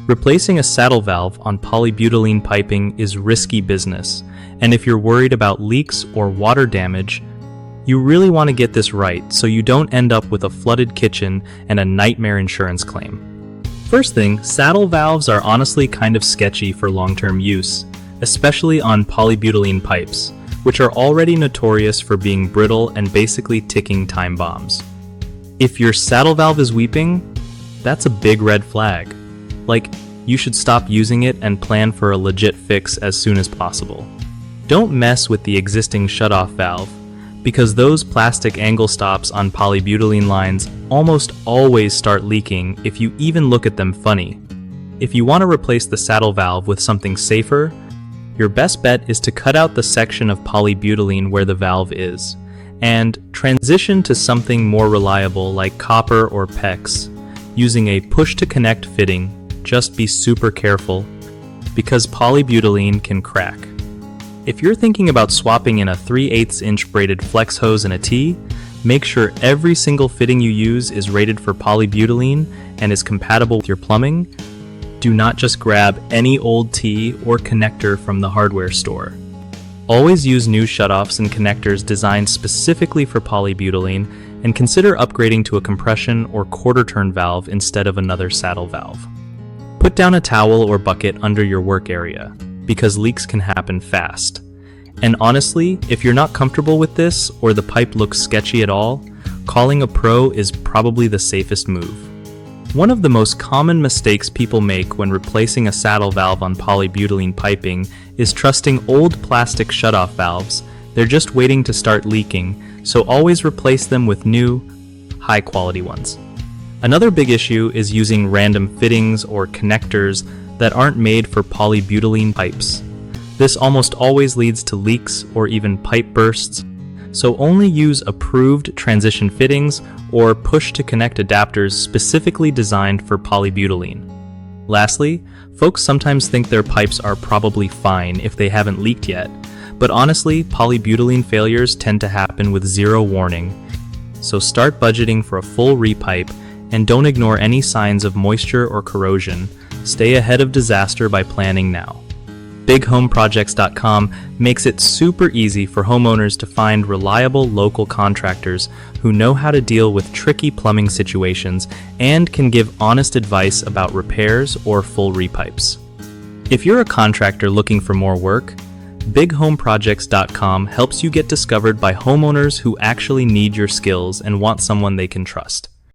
Replacing a saddle valve on polybutylene piping is risky business, and if you're worried about leaks or water damage, you really want to get this right so you don't end up with a flooded kitchen and a nightmare insurance claim. First thing, saddle valves are honestly kind of sketchy for long-term use, especially on polybutylene pipes, which are already notorious for being brittle and basically ticking time bombs. If your saddle valve is weeping, that's a big red flag. Like, you should stop using it and plan for a legit fix as soon as possible. Don't mess with the existing shutoff valve, because those plastic angle stops on polybutylene lines almost always start leaking if you even look at them funny. If you want to replace the saddle valve with something safer, your best bet is to cut out the section of polybutylene where the valve is, and transition to something more reliable like copper or PEX, using a push-to-connect fitting. Just be super careful, because polybutylene can crack. If you're thinking about swapping in a 3/8 inch braided flex hose and a T, make sure every single fitting you use is rated for polybutylene and is compatible with your plumbing. Do not just grab any old T or connector from the hardware store. Always use new shutoffs and connectors designed specifically for polybutylene, and consider upgrading to a compression or quarter-turn valve instead of another saddle valve. Put down a towel or bucket under your work area, because leaks can happen fast. And honestly, if you're not comfortable with this or the pipe looks sketchy at all, calling a pro is probably the safest move. One of the most common mistakes people make when replacing a saddle valve on polybutylene piping is trusting old plastic shutoff valves. They're just waiting to start leaking, so always replace them with new, high-quality ones. Another big issue is using random fittings or connectors that aren't made for polybutylene pipes. This almost always leads to leaks or even pipe bursts, so only use approved transition fittings or push-to-connect adapters specifically designed for polybutylene. Lastly, folks sometimes think their pipes are probably fine if they haven't leaked yet, but honestly, polybutylene failures tend to happen with zero warning, so start budgeting for a full repipe and don't ignore any signs of moisture or corrosion. Stay ahead of disaster by planning now. BigHomeProjects.com makes it super easy for homeowners to find reliable local contractors who know how to deal with tricky plumbing situations and can give honest advice about repairs or full repipes. If you're a contractor looking for more work, BigHomeProjects.com helps you get discovered by homeowners who actually need your skills and want someone they can trust.